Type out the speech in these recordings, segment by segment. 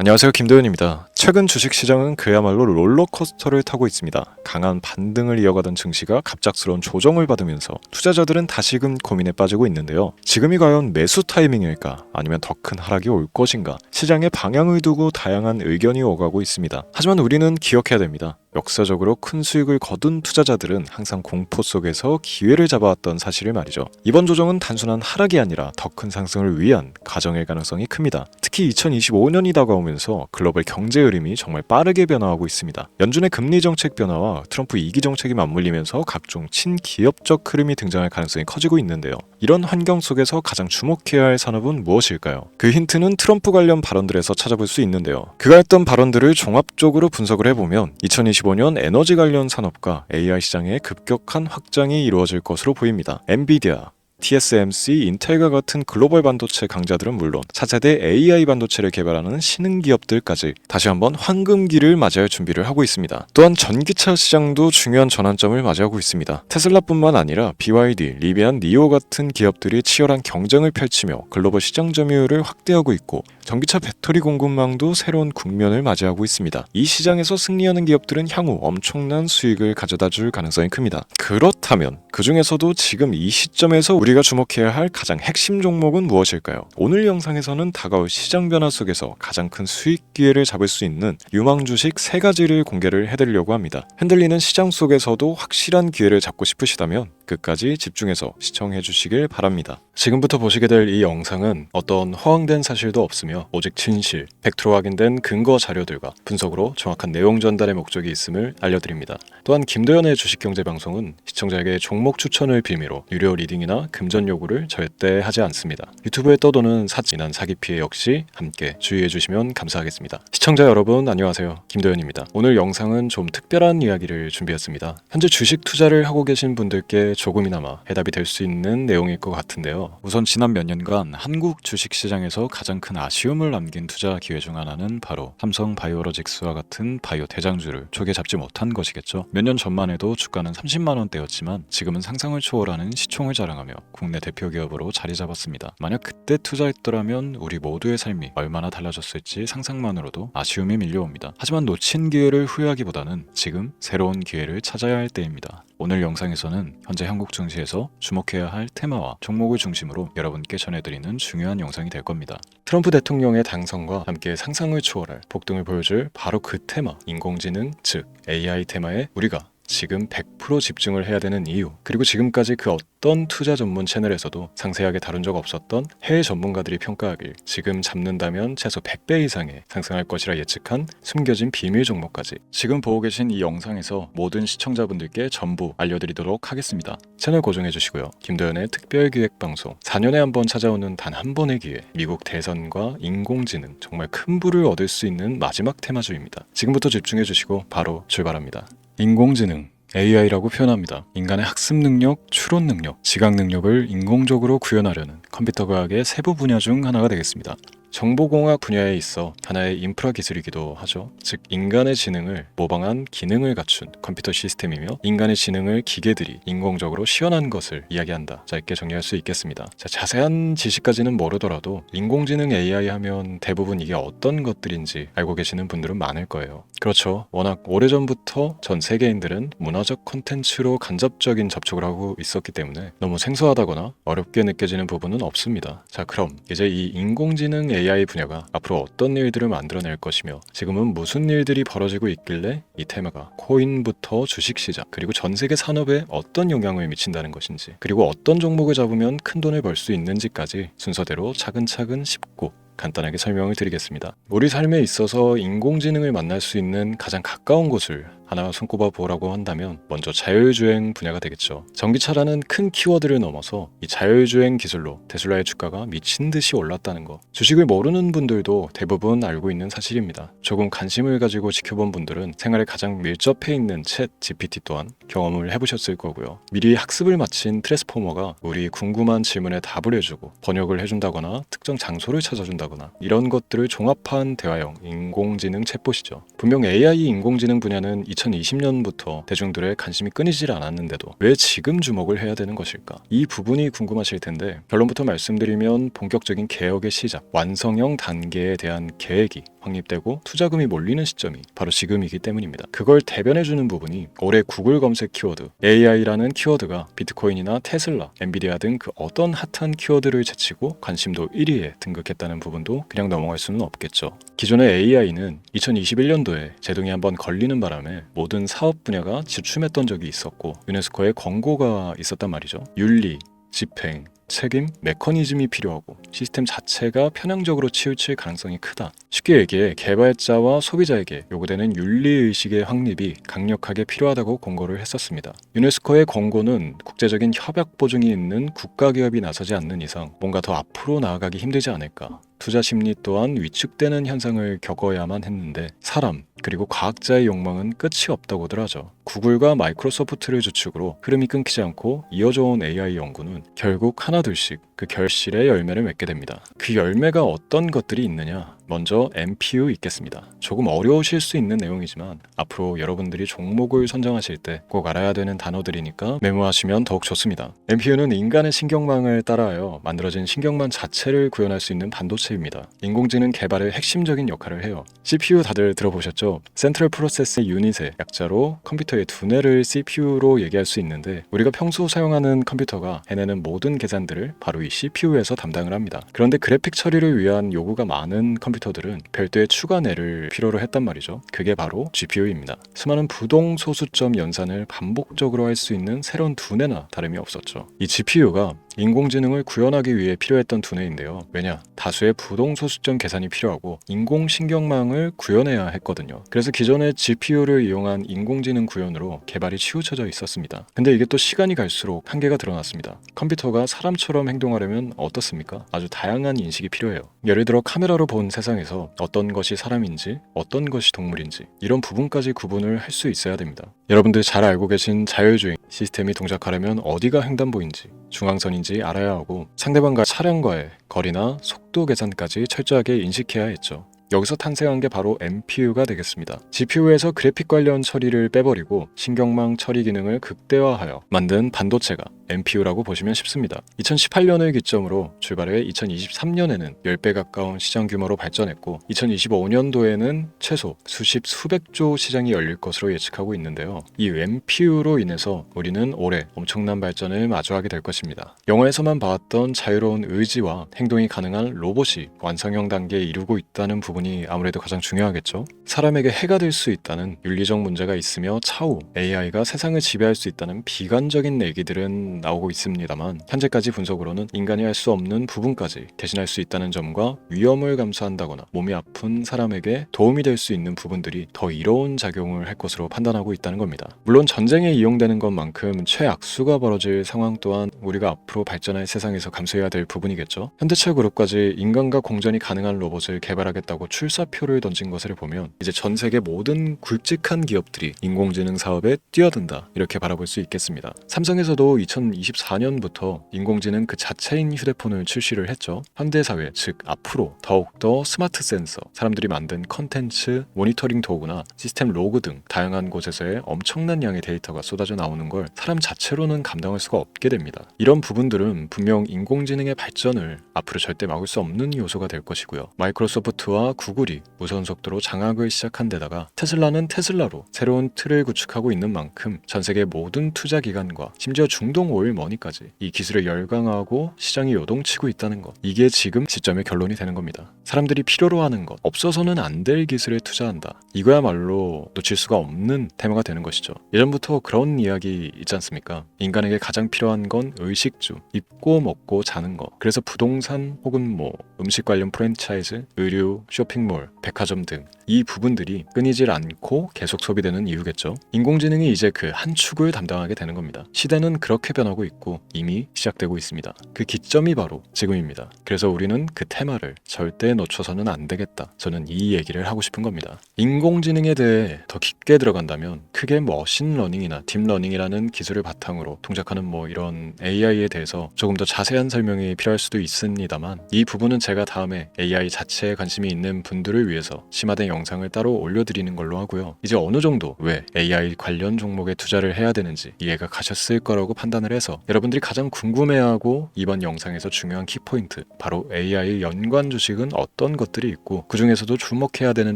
안녕하세요, 김도현입니다. 최근 주식시장은 그야말로 롤러코스터를 타고 있습니다. 강한 반등을 이어가던 증시가 갑작스러운 조정을 받으면서 투자자들은 다시금 고민에 빠지고 있는데요. 지금이 과연 매수 타이밍일까? 아니면 더 큰 하락이 올 것인가? 시장의 방향을 두고 다양한 의견이 오가고 있습니다. 하지만 우리는 기억해야 됩니다. 역사적으로 큰 수익을 거둔 투자자들은 항상 공포 속에서 기회를 잡아왔던 사실을 말이죠. 이번 조정은 단순한 하락이 아니라 더 큰 상승을 위한 과정일 가능성이 큽니다. 특히 2025년이 다가오면서 글로벌 경제 흐름이 정말 빠르게 변화하고 있습니다. 연준의 금리 정책 변화와 트럼프 2기 정책이 맞물리면서 각종 친기업적 흐름이 등장할 가능성이 커지고 있는데요. 이런 환경 속에서 가장 주목해야 할 산업은 무엇일까요? 그 힌트는 트럼프 관련 발언들에서 찾아볼 수 있는데요. 그가 했던 발언들을 종합적으로 분석을 해보면 2025년 에너지 관련 산업과 AI 시장의 급격한 확장이 이루어질 것으로 보입니다. 엔비디아, TSMC, 인텔과 같은 글로벌 반도체 강자들은 물론 차세대 AI 반도체를 개발하는 신흥 기업들까지 다시 한번 황금기를 맞이할 준비를 하고 있습니다. 또한 전기차 시장도 중요한 전환점을 맞이하고 있습니다. 테슬라뿐만 아니라 BYD, 리비안, 니오 같은 기업들이 치열한 경쟁을 펼치며 글로벌 시장 점유율을 확대하고 있고 전기차 배터리 공급망도 새로운 국면을 맞이하고 있습니다. 이 시장에서 승리하는 기업들은 향후 엄청난 수익을 가져다 줄 가능성이 큽니다. 그렇다면 그 중에서도 지금 이 시점에서 우리가 주목해야 할 가장 핵심 종목은 무엇일까요? 오늘 영상에서는 다가올 시장 변화 속에서 가장 큰 수익 기회를 잡을 수 있는 유망 주식 3가지를 공개를 해드리려고 합니다. 흔들리는 시장 속에서도 확실한 기회를 잡고 싶으시다면 끝까지 집중해서 시청해 주시길 바랍니다. 지금부터 보시게 될 이 영상은 어떤 허황된 사실도 없으며 오직 진실, 팩트로 확인된 근거 자료들과 분석으로 정확한 내용 전달의 목적이 있음을 알려드립니다. 또한 김도현의 주식경제방송은 시청자에게 종목 추천을 빌미로 유료 리딩이나 금전 요구를 절대 하지 않습니다. 유튜브에 떠도는 사진한 사기 피해 역시 함께 주의해 주시면 감사하겠습니다. 시청자 여러분 안녕하세요, 김도현입니다. 오늘 영상은 좀 특별한 이야기를 준비했습니다. 현재 주식 투자를 하고 계신 분들께 조금이나마 해답이 될 수 있는 내용일 것 같은데요. 우선 지난 몇 년간 한국 주식시장에서 가장 큰 아쉬움을 남긴 투자 기회 중 하나는 바로 삼성 바이오로직스와 같은 바이오 대장주를 초기에 잡지 못한 것이겠죠. 몇 년 전만 해도 주가는 30만 원대였지만 지금은 상상을 초월하는 시총을 자랑하며 국내 대표 기업으로 자리 잡았습니다. 만약 그때 투자했더라면 우리 모두의 삶이 얼마나 달라졌을지 상상만으로도 아쉬움이 밀려옵니다. 하지만 놓친 기회를 후회하기보다는 지금 새로운 기회를 찾아야 할 때입니다. 오늘 영상에서는 현재 한국 증시에서 주목해야 할 테마와 종목을 중심으로 여러분께 전해드리는 중요한 영상이 될 겁니다. 트럼프 대통령의 당선과 함께 상상을 초월할 폭등을 보여줄 바로 그 테마, 인공지능, 즉 AI 테마에 우리가 지금 100% 집중을 해야 되는 이유, 그리고 지금까지 그 어떤 투자 전문 채널에서도 상세하게 다룬 적 없었던 해외 전문가들이 평가하길 지금 잡는다면 최소 100배 이상의 상승할 것이라 예측한 숨겨진 비밀 종목까지 지금 보고 계신 이 영상에서 모든 시청자분들께 전부 알려드리도록 하겠습니다. 채널 고정해 주시고요. 김도현의 특별기획방송 4년에 한 번 찾아오는 단 한 번의 기회, 미국 대선과 인공지능, 정말 큰 부를 얻을 수 있는 마지막 테마주입니다. 지금부터 집중해 주시고 바로 출발합니다. 인공지능 AI라고 표현합니다. 인간의 학습 능력, 추론 능력, 지각 능력을 인공적으로 구현하려는 컴퓨터 과학의 세부 분야 중 하나가 되겠습니다. 정보공학 분야에 있어 하나의 인프라 기술이기도 하죠. 즉 인간의 지능을 모방한 기능을 갖춘 컴퓨터 시스템이며 인간의 지능을 기계들이 인공적으로 시연한 것을 이야기한다. 짧게 정리할 수 있겠습니다. 자세한 지식까지는 모르더라도 인공지능 AI 하면 대부분 이게 어떤 것들인지 알고 계시는 분들은 많을 거예요. 그렇죠. 워낙 오래전부터 전 세계인들은 문화적 콘텐츠로 간접적인 접촉을 하고 있었기 때문에 너무 생소하다거나 어렵게 느껴지는 부분은 없습니다. 자, 그럼 이제 이 인공지능 AI 분야가 앞으로 어떤 일들을 만들어낼 것이며 지금은 무슨 일들이 벌어지고 있길래 이 테마가 코인부터 주식시장 그리고 전 세계 산업에 어떤 영향을 미친다는 것인지, 그리고 어떤 종목을 잡으면 큰 돈을 벌 수 있는지까지 순서대로 차근차근 짚고 간단하게 설명을 드리겠습니다. 우리 삶에 있어서 인공지능을 만날 수 있는 가장 가까운 곳을 하나 손꼽아 보라고 한다면 먼저 자율주행 분야가 되겠죠. 전기차라는 큰 키워드를 넘어서 이 자율주행 기술로 테슬라의 주가가 미친 듯이 올랐다는 거, 주식을 모르는 분들도 대부분 알고 있는 사실입니다. 조금 관심을 가지고 지켜본 분들은 생활에 가장 밀접해 있는 챗 GPT 또한 경험을 해보셨을 거고요. 미리 학습을 마친 트랜스포머가 우리 궁금한 질문에 답을 해주고 번역을 해준다거나 특정 장소를 찾아준다거나 이런 것들을 종합한 대화형 인공지능 챗봇이죠. 분명 AI 인공지능 분야는 2020년부터 대중들의 관심이 끊이질 않았는데도 왜 지금 주목을 해야 되는 것일까? 이 부분이 궁금하실 텐데 결론부터 말씀드리면 본격적인 개혁의 시작, 완성형 단계에 대한 계획이 확립되고 투자금이 몰리는 시점이 바로 지금이기 때문입니다. 그걸 대변해주는 부분이 올해 구글 검색 키워드 AI라는 키워드가 비트코인이나 테슬라, 엔비디아 등 그 어떤 핫한 키워드를 제치고 관심도 1위에 등극했다는 부분도 그냥 넘어갈 수는 없겠죠. 기존의 AI는 2021년도에 제동이 한번 걸리는 바람에 모든 사업 분야가 주춤했던 적이 있었고 유네스코의 권고가 있었단 말이죠. 윤리, 집행, 책임, 메커니즘이 필요하고 시스템 자체가 편향적으로 치우칠 가능성이 크다. 쉽게 얘기해 개발자와 소비자에게 요구되는 윤리의식의 확립이 강력하게 필요하다고 권고를 했었습니다. 유네스코의 권고는 국제적인 협약 보증이 있는 국가기업이 나서지 않는 이상 뭔가 더 앞으로 나아가기 힘들지 않을까. 투자 심리 또한 위축되는 현상을 겪어야만 했는데 사람 그리고 과학자의 욕망은 끝이 없다고들 하죠. 구글과 마이크로소프트를 주축으로 흐름이 끊기지 않고 이어져 온 AI 연구는 결국 하나둘씩 그 결실의 열매를 맺게 됩니다. 그 열매가 어떤 것들이 있느냐? 먼저 MPU 있겠습니다. 조금 어려우실 수 있는 내용이지만 앞으로 여러분들이 종목을 선정하실 때 꼭 알아야 되는 단어들이니까 메모하시면 더욱 좋습니다. MPU는 인간의 신경망을 따라하여 만들어진 신경망 자체를 구현할 수 있는 반도체입니다. 인공지능 개발의 핵심적인 역할을 해요. CPU 다들 들어보셨죠? 센트럴 프로세스 유닛의 약자로 컴퓨터의 두뇌를 CPU로 얘기할 수 있는데 우리가 평소 사용하는 컴퓨터가 해내는 모든 계산들을 바로 이 CPU에서 담당을 합니다. 그런데 그래픽 처리를 위한 요구가 많은 컴퓨터들은 별도의 추가뇌를 필요로 했단 말이죠. 그게 바로 GPU입니다. 수많은 부동 소수점 연산을 반복적으로 할 수 있는 새로운 두뇌나 다름이 없었죠. 이 GPU가 인공지능을 구현하기 위해 필요했던 두뇌인데요. 왜냐? 다수의 부동 소수점 계산이 필요하고 인공신경망을 구현해야 했거든요. 그래서 기존의 GPU를 이용한 인공지능 구현으로 개발이 치우쳐져 있었습니다. 근데 이게 또 시간이 갈수록 한계가 드러났습니다. 컴퓨터가 사람처럼 행동하려면 어떻습니까? 아주 다양한 인식이 필요해요. 예를 들어 카메라로 본 세상에서 어떤 것이 사람인지 어떤 것이 동물인지 이런 부분까지 구분을 할 수 있어야 됩니다. 여러분들 잘 알고 계신 자율주행 시스템이 동작하려면 어디가 횡단보인지 중앙선인지 알아야 하고 상대방과 차량과의 거리나 속도 계산까지 철저하게 인식해야 했죠. 여기서 탄생한 게 바로 MPU가 되겠습니다. GPU에서 그래픽 관련 처리를 빼버리고 신경망 처리 기능을 극대화하여 만든 반도체가 MPU라고 보시면 쉽습니다. 2018년을 기점으로 출발해 2023년에는 10배 가까운 시장 규모로 발전했고 2025년도에는 최소 수백조 시장이 열릴 것으로 예측하고 있는데요. 이 MPU로 인해서 우리는 올해 엄청난 발전을 마주하게 될 것입니다. 영화에서만 봐왔던 자유로운 의지와 행동이 가능한 로봇이 완성형 단계에 이르고 있다는 부분이 아무래도 가장 중요하겠죠. 사람에게 해가 될 수 있다는 윤리적 문제가 있으며 차후 AI가 세상을 지배할 수 있다는 비관적인 얘기들은 나오고 있습니다만 현재까지 분석으로는 인간이 할 수 없는 부분까지 대신할 수 있다는 점과 위험을 감수한다거나 몸이 아픈 사람에게 도움이 될 수 있는 부분들이 더 이로운 작용을 할 것으로 판단하고 있다는 겁니다. 물론 전쟁에 이용되는 것만큼 최악수가 벌어질 상황 또한 우리가 앞으로 발전할 세상에서 감수해야 될 부분이겠죠. 현대차 그룹까지 인간과 공전이 가능한 로봇을 개발하겠다고 출사표를 던진 것을 보면 이제 전 세계 모든 굵직한 기업들이 인공지능 사업에 뛰어든다 이렇게 바라볼 수 있겠습니다. 삼성에서도 2024년부터 인공지능 그 자체인 휴대폰을 출시를 했죠. 현대사회 즉 앞으로 더욱더 스마트 센서, 사람들이 만든 컨텐츠, 모니터링 도구나 시스템 로그 등 다양한 곳에서의 엄청난 양의 데이터가 쏟아져 나오는 걸 사람 자체로는 감당할 수가 없게 됩니다. 이런 부분들은 분명 인공지능의 발전을 앞으로 절대 막을 수 없는 요소가 될 것이고요. 마이크로소프트와 구글이 무선 속도로 장악을 시작한 데다가 테슬라는 테슬라로 새로운 틀을 구축하고 있는 만큼 전 세계 모든 투자 기관과 심지어 중동 오일 머니까지 이 기술을 열광하고 시장이 요동치고 있다는 것, 이게 지금 시점의 결론이 되는 겁니다. 사람들이 필요로 하는 것, 없어서는 안 될 기술에 투자한다. 이거야말로 놓칠 수가 없는 테마가 되는 것이죠. 예전부터 그런 이야기 있지 않습니까? 인간에게 가장 필요한 건 의식주, 입고 먹고 자는 것. 그래서 부동산 혹은 음식 관련 프랜차이즈, 의류, 쇼핑몰, 백화점 등 이 부분들이 끊이질 않고 계속 소비되는 이유겠죠. 인공지능이 이제 그 한 축을 담당하게 되는 겁니다. 시대는 그렇게 변하고 있고 이미 시작되고 있습니다. 그 기점이 바로 지금입니다. 그래서 우리는 그 테마를 절대 놓쳐서는 안 되겠다. 저는 이 얘기를 하고 싶은 겁니다. 인공지능에 대해 더 깊게 들어간다면 크게 머신러닝이나 딥러닝이라는 기술을 바탕으로 동작하는 이런 AI에 대해서 조금 더 자세한 설명이 필요할 수도 있습니다만 이 부분은 제가 다음에 AI 자체에 관심이 있는 분들을 위해서 심화된 영상을 따로 올려드리는 걸로 하고요. 이제 어느 정도 왜 AI 관련 종목에 투자를 해야 되는지 이해가 가셨을 거라고 판단을 해서 여러분들이 가장 궁금해하고 이번 영상에서 중요한 키포인트, 바로 AI 연관 주식은 어떤 것들이 있고 그 중에서도 주목해야 되는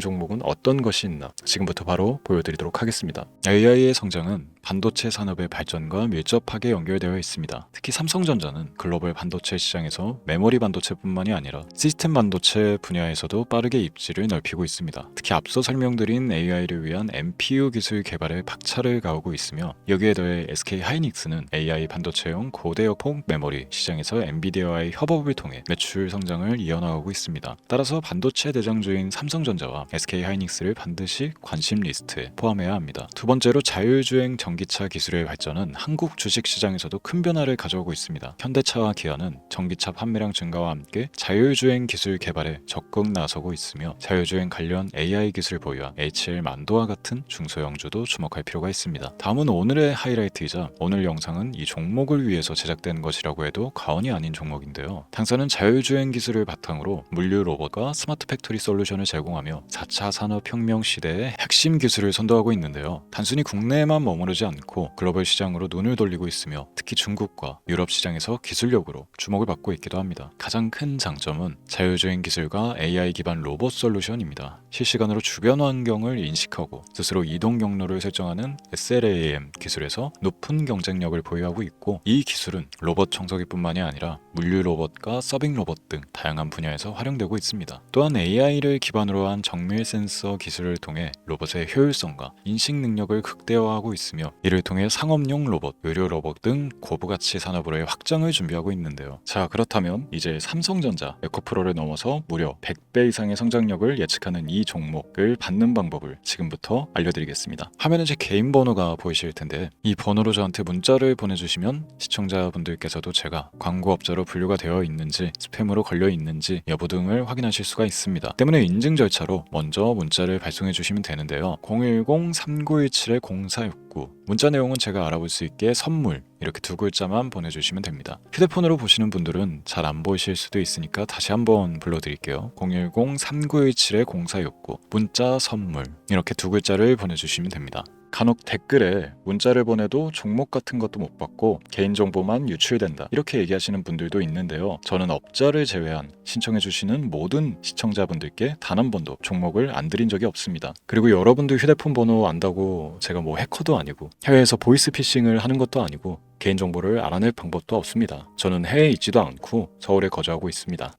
종목은 어떤 것이 있나 지금부터 바로 보여드리도록 하겠습니다. AI의 성장은 반도체 산업의 발전과 밀접하게 연결되어 있습니다. 특히 삼성전자는 글로벌 반도체 시장에서 메모리 반도체뿐만이 아니라 시스템 반도체 분야에서도 빠르게 입지를 넓히고 있습니다. 특히 앞서 설명드린 AI를 위한 NPU 기술 개발에 박차를 가하고 있으며 여기에 더해 SK 하이닉스는 AI 반도체용 고대역폭 메모리 시장에서 엔비디아와의 협업을 통해 매출 성장을 이어나가고 있습니다. 따라서 반도체 대장주인 삼성전자와 SK 하이닉스를 반드시 관심 리스트에 포함해야 합니다. 두 번째로 자율주행 전기차 기술의 발전은 한국 주식시장에서도 큰 변화를 가져오고 있습니다. 현대차와 기아는 전기차 판매량 증가와 함께 자율주행 기술 개발에 적극 나서고 있으며 자율주행 관련 AI 기술 보유한 HL 만도와 같은 중소형주도 주목할 필요가 있습니다. 다음은 오늘의 하이라이트이자 오늘 영상은 이 종목을 위해서 제작된 것이라고 해도 과언이 아닌 종목인데요. 당사는 자율주행 기술을 바탕으로 물류 로봇과 스마트 팩토리 솔루션을 제공하며 4차 산업혁명 시대의 핵심 기술을 선도하고 있는데요. 단순히 국내에만 머무르지 않고 글로벌 시장으로 눈을 돌리고 있으며 특히 중국과 유럽 시장에서 기술력으로 주목을 받고 있기도 합니다. 가장 큰 장점은 자율주행 기술과 AI 기반 로봇 솔루션입니다. 실시간으로 주변 환경을 인식하고 스스로 이동 경로를 설정하는 SLAM 기술에서 높은 경쟁력을 보유하고 있고 이 기술은 로봇 청소기뿐만이 아니라 물류 로봇과 서빙 로봇 등 다양한 분야에서 활용되고 있습니다. 또한 AI를 기반으로 한 정밀 센서 기술을 통해 로봇의 효율성과 인식 능력을 극대화하고 있으며 이를 통해 상업용 로봇, 의료 로봇 등 고부가치 산업으로의 확장을 준비하고 있는데요. 자, 그렇다면 이제 삼성전자 에코프로를 넘어서 무려 100배 이상의 성장력을 예측하는 이 종목을 받는 방법을 지금부터 알려드리겠습니다. 화면에 제 개인 번호가 보이실 텐데 이 번호로 저한테 문자를 보내주시면 시청자분들께서도 제가 광고업자로 분류가 되어 있는지 스팸으로 걸려 있는지 여부 등을 확인하실 수가 있습니다. 때문에 인증 절차로 먼저 문자를 발송해 주시면 되는데요. 010-3917-0469 문자 내용은 제가 알아볼 수 있게 선물 이렇게 두 글자만 보내주시면 됩니다. 휴대폰으로 보시는 분들은 잘 안 보이실 수도 있으니까 다시 한번 불러드릴게요. 010-3917-0469 문자 선물 이렇게 두 글자를 보내주시면 됩니다. 간혹 댓글에 문자를 보내도 종목 같은 것도 못 받고 개인정보만 유출된다 이렇게 얘기하시는 분들도 있는데요. 저는 업자를 제외한 신청해주시는 모든 시청자분들께 단 한 번도 종목을 안 드린 적이 없습니다. 그리고 여러분들 휴대폰 번호 안다고 제가 뭐 해커도 아니고 해외에서 보이스피싱을 하는 것도 아니고 개인정보를 알아낼 방법도 없습니다. 저는 해외에 있지도 않고 서울에 거주하고 있습니다.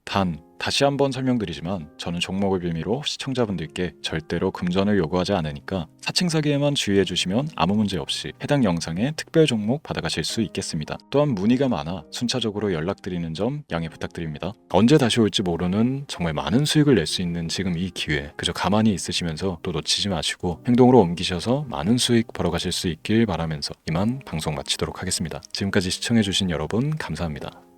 다시 한번 설명드리지만 저는 종목을 빌미로 시청자분들께 절대로 금전을 요구하지 않으니까 사칭 사기에만 주의해 주시면 아무 문제 없이 해당 영상에 특별 종목 받아가실 수 있겠습니다. 또한 문의가 많아 순차적으로 연락드리는 점 양해 부탁드립니다. 언제 다시 올지 모르는 정말 많은 수익을 낼 수 있는 지금 이 기회 그저 가만히 있으시면서 또 놓치지 마시고 행동으로 옮기셔서 많은 수익 벌어가실 수 있길 바라면서 이만 방송 마치도록 하겠습니다. 지금까지 시청해 주신 여러분 감사합니다.